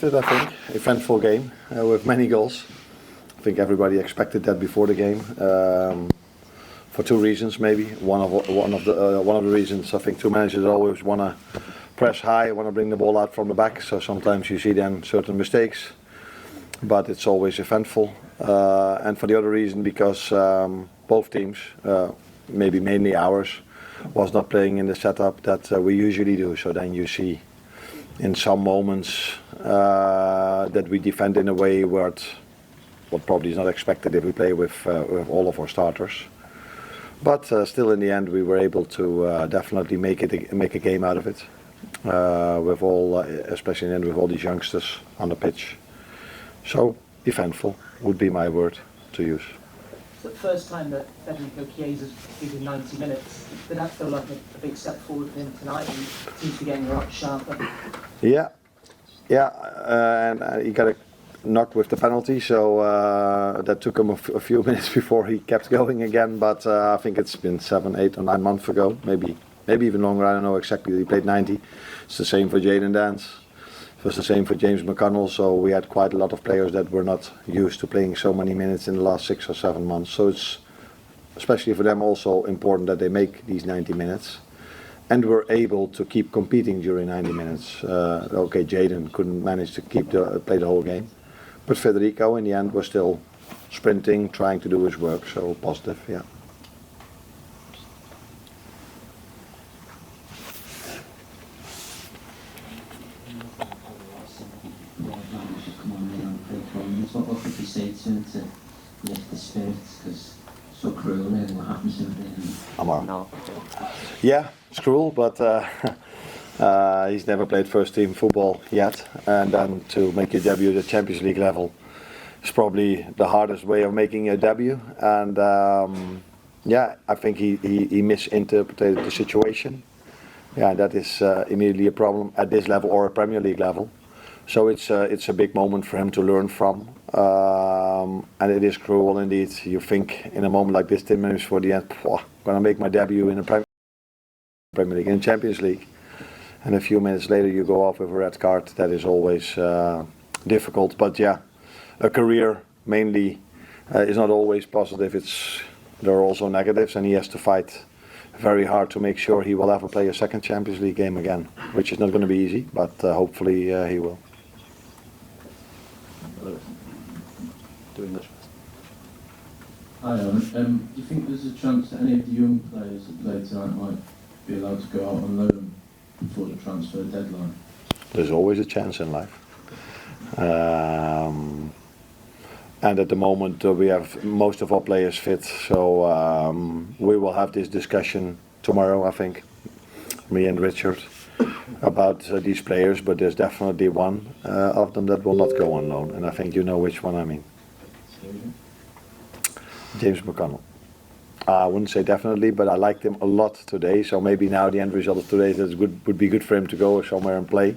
I think eventful game with many goals. I think everybody expected that before the game, for two reasons maybe. One of the reasons, I think two managers always want to press high, want to bring the ball out from the back. So sometimes you see then certain mistakes, but it's always eventful. And for the other reason, because both teams, maybe mainly ours, was not playing in the setup that we usually do. So then you see in some moments that we defend in a way what probably is not expected if we play with all of our starters. But still, in the end, we were able to definitely make a game out of it. With all, especially in the end, with all these youngsters on the pitch. So eventful would be my word to use. It's the first time that Federico Chiesa's played in 90 minutes. Did that feel like a big step forward for him tonight? He seems to be getting a lot sharper. Yeah, and he got a knock with the penalty, so that took him a few minutes before he kept going again. But I think it's been 7, 8 or 9 months ago, maybe even longer. I don't know exactly. He played 90. It's the same for Jaden Dance. It was the same for James McConell. So we had quite a lot of players that were not used to playing so many minutes in the last 6 or 7 months. So it's especially for them also important that they make these 90 minutes. And were able to keep competing during 90 minutes. Okay, Jaden couldn't manage to play the whole game, but Federico in the end was still sprinting, trying to do his work. So positive, yeah. What could you say to him to lift the spirits? Because so cruel, really, what happens to him? Amar. No. Yeah, it's cruel, but he's never played first team football yet, and then to make your debut at the Champions League level is probably the hardest way of making a debut. And yeah, I think he misinterpreted the situation. Yeah, that is immediately a problem at this level or a Premier League level. So it's a big moment for him to learn from, and it is cruel indeed. You think in a moment like this, 10 minutes for the end, I'm gonna make my debut in the Premier League, in the Champions League, and a few minutes later you go off with a red card. That is always difficult. But yeah, a career mainly is not always positive. There are also negatives, and he has to fight very hard to make sure he will ever play a second Champions League game again, which is not going to be easy, but hopefully he will. Doing this. Hi, Arne. Do you think there's a chance that any of the young players that played tonight might be allowed to go out on loan before the transfer deadline? There's always a chance in life. And at the moment we have most of our players fit, so we will have this discussion tomorrow, I think, me and Richard, about these players, but there's definitely one of them that will not go on loan, and I think you know which one I mean. James McConell. I wouldn't say definitely, but I liked him a lot today, so maybe now the end result of today would be good for him to go somewhere and play.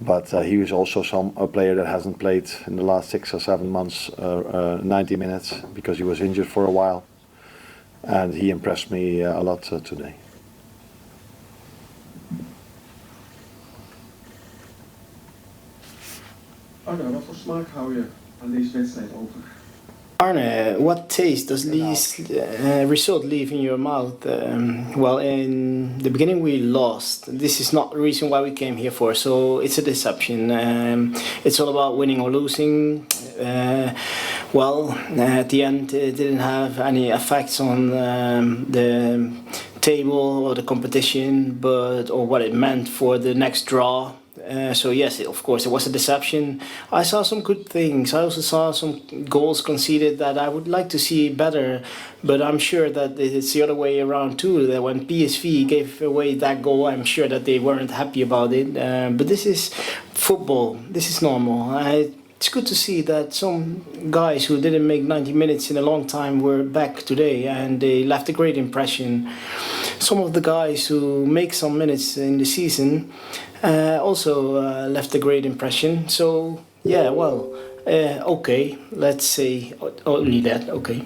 But he was also a player that hasn't played in the last 6 or 7 months 90 minutes because he was injured for a while, and he impressed me a lot today. Arne, wat voor smaak hou je aan deze wedstrijd over? Arne, what taste does this result leave in your mouth? Well, in the beginning we lost. This is not the reason why we came here for, so it's a deception. It's all about winning or losing. Well, at the end it didn't have any effects on the table or the competition, or what it meant for the next draw. So yes, of course, it was a deception. I saw some good things. I also saw some goals conceded that I would like to see better. But I'm sure that it's the other way around too. That when PSV gave away that goal, I'm sure that they weren't happy about it. But this is football. This is normal. It's good to see that some guys who didn't make 90 minutes in a long time were back today, and they left a great impression. Some of the guys who make some minutes in the season also left a great impression. So yeah, well, okay, let's say only that. Okay.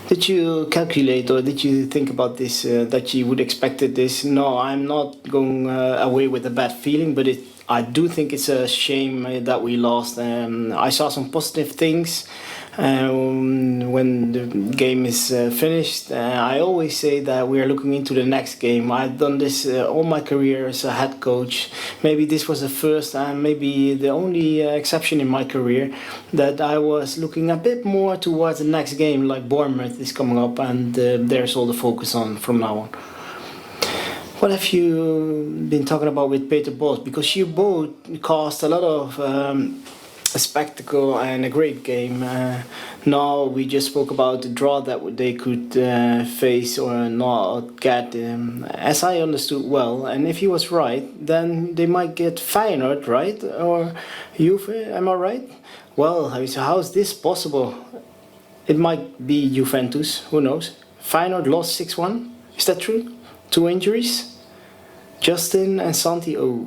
Did you calculate or did you think about this, that you would expected this? No, I'm not going away with a bad feeling, but it I do think it's a shame that we lost. I saw some positive things when the game is finished. I always say that we are looking into the next game. I've done this all my career as a head coach. Maybe this was the first and maybe the only exception in my career that I was looking a bit more towards the next game, like Bournemouth is coming up, and there's all the focus on from now on. What have you been talking about with Peter Bos? Because you both caused a lot of a spectacle and a great game. Now we just spoke about the draw that they could face or not get. As I understood well, and if he was right, then they might get Feyenoord, right? Or Juve, am I right? Well, how is this possible? It might be Juventus, who knows? Feyenoord lost 6-1, is that true? 2 injuries? Justin and Santi, oh.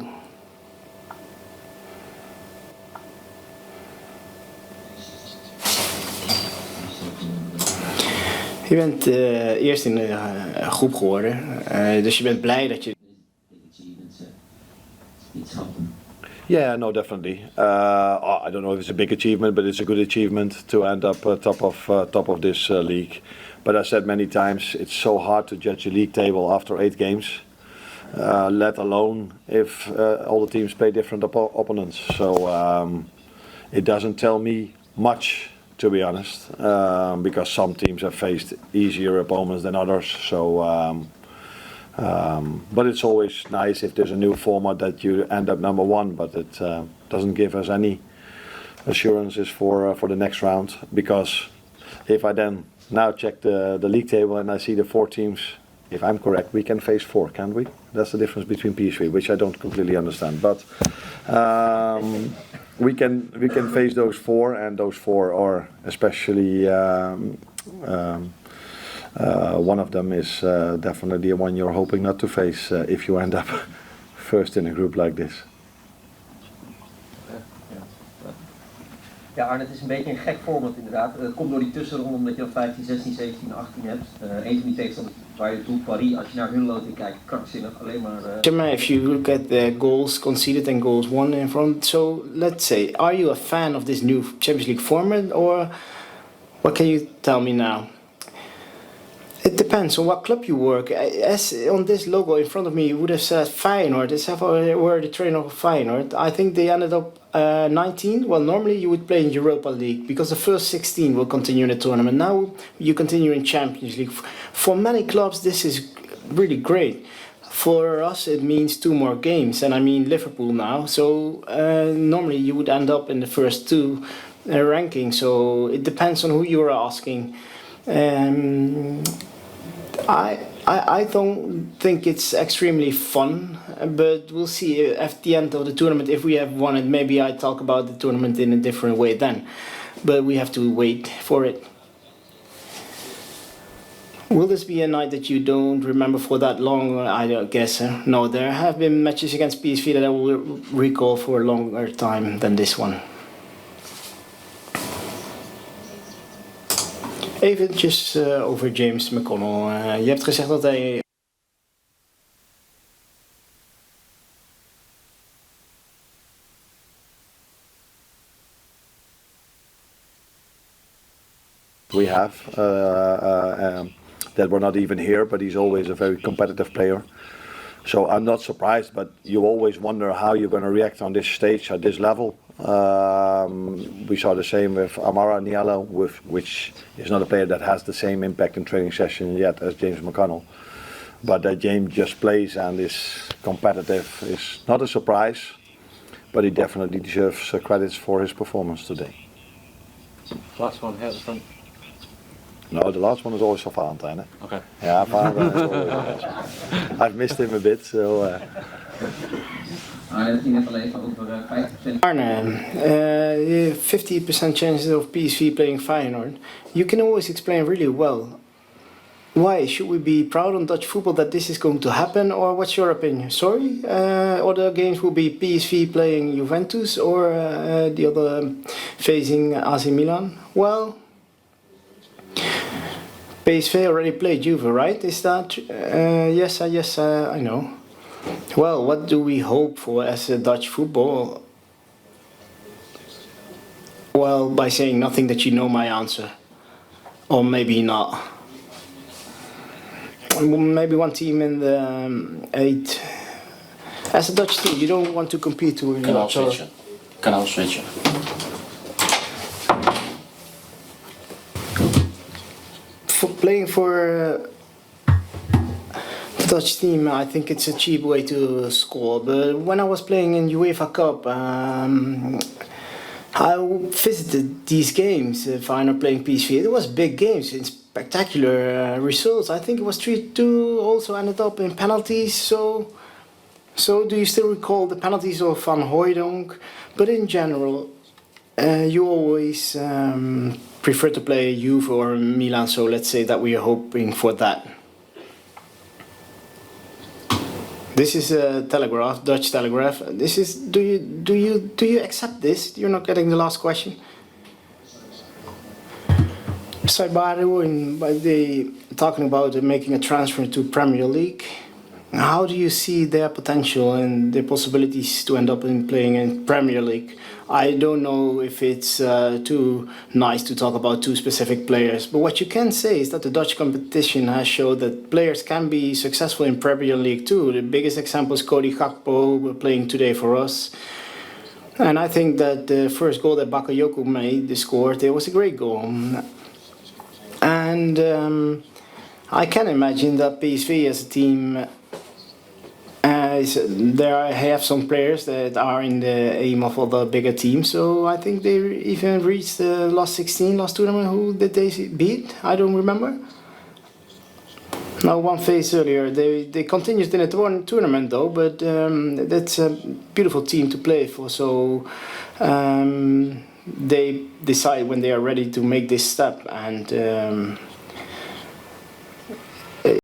Je bent eerst in de groep geworden, dus je bent blij dat je... Yeah, no, definitely. I don't know if it's a big achievement, but it's a good achievement to end up top of this league. But I said many times, it's so hard to judge a league table after 8 games, let alone if all the teams play different opponents. So it doesn't tell me much, to be honest, because some teams have faced easier opponents than others. So, but it's always nice if there's a new format that you end up number 1, but it doesn't give us any assurances for the next round, because if I then now check the league table and I see the 4 teams, if I'm correct, we can face 4, can't we? That's the difference between PSV, which I don't completely understand. But we can face those 4, and those 4 are especially one of them is definitely the one you're hoping not to face if you end up first in a group like this. Ja, Arne, het is een beetje een gek voorbeeld inderdaad. Het komt door die tussenronde omdat je al 15, 16, 17, 18 hebt. Een van die tegenstanders waar je toe, Paris, als je naar hun loting kijkt, krankzinnig, alleen maar... If you look at the goals conceded and goals won in front, so let's say, are you a fan of this new Champions League format, or what can you tell me now? It depends on what club you work. As on this logo in front of me, you would have said Feyenoord. It's where the trainer of Feyenoord. I think they ended up 19. Well, normally you would play in Europa League because the first 16 will continue in the tournament. Now you continue in Champions League. For many clubs, this is really great. For us, it means 2 more games, and I mean Liverpool now. So normally you would end up in the first 2 ranking. So it depends on who you are asking. I don't think it's extremely fun, but we'll see at the end of the tournament if we have won it. Maybe I talk about the tournament in a different way then, but we have to wait for it. Will this be a night that you don't remember for that long? I don't guess. No, there have been matches against PSV that I will recall for a longer time than this one. Eventjes over James McConell. Je hebt gezegd dat hij... We have that were not even here, but he's always a very competitive player. So I'm not surprised, but you always wonder how you're going to react on this stage at this level. We saw the same with Amara Niella, which is not a player that has the same impact in training session yet as James McConell. But that James just plays and is competitive is not a surprise, but he definitely deserves credits for his performance today. Last one, how's fun? No, the last one is always for Valentine. Eh? Okay. Yeah, Valentine is always. I've missed him a bit, so. Het ging net al even over 50%. Arne, 50% chances of PSV playing Feyenoord. You can always explain really well. Why? Should we be proud on Dutch football that this is going to happen, or what's your opinion? Sorry? Other games will be PSV playing Juventus, or the other facing AC Milan? Well, PSV already played Juve, right? Is that? Yes, I know. Well, what do we hope for as a Dutch football? Well, by saying nothing that you know my answer. Or maybe not. Maybe one team in the 8. As a Dutch team, you don't want to compete with Kan each other. switchen. Kan switchen. For playing for the Dutch team, I think it's a cheap way to score. But when I was playing in UEFA Cup, I visited these games. Feyenoord playing PSV. It was big games and spectacular results. I think it was 3-2. Also ended up in penalties. So do you still recall the penalties of Van Hooijdonk? But in general, you always prefer to play Juve or Milan. So let's say that we are hoping for that. This is a Telegraph, Dutch Telegraph. This is. Do you accept this? You're not getting the last question. Saibaru, by the talking about making a transfer to Premier League. How do you see their potential and their possibilities to end up in playing in Premier League? I don't know if it's too nice to talk about two specific players, but what you can say is that the Dutch competition has shown that players can be successful in Premier League too. The biggest example is Cody Gakpo playing today for us. And I think that the first goal that Bakayoko scored, it was a great goal. And I can imagine that PSV as a team, there have some players that are in the aim of other bigger teams. So I think they even reached the last 16, last tournament. Who did they beat? I don't remember. Now, one phase earlier, they continued in the tournament though, but that's a beautiful team to play for. So they decide when they are ready to make this step, and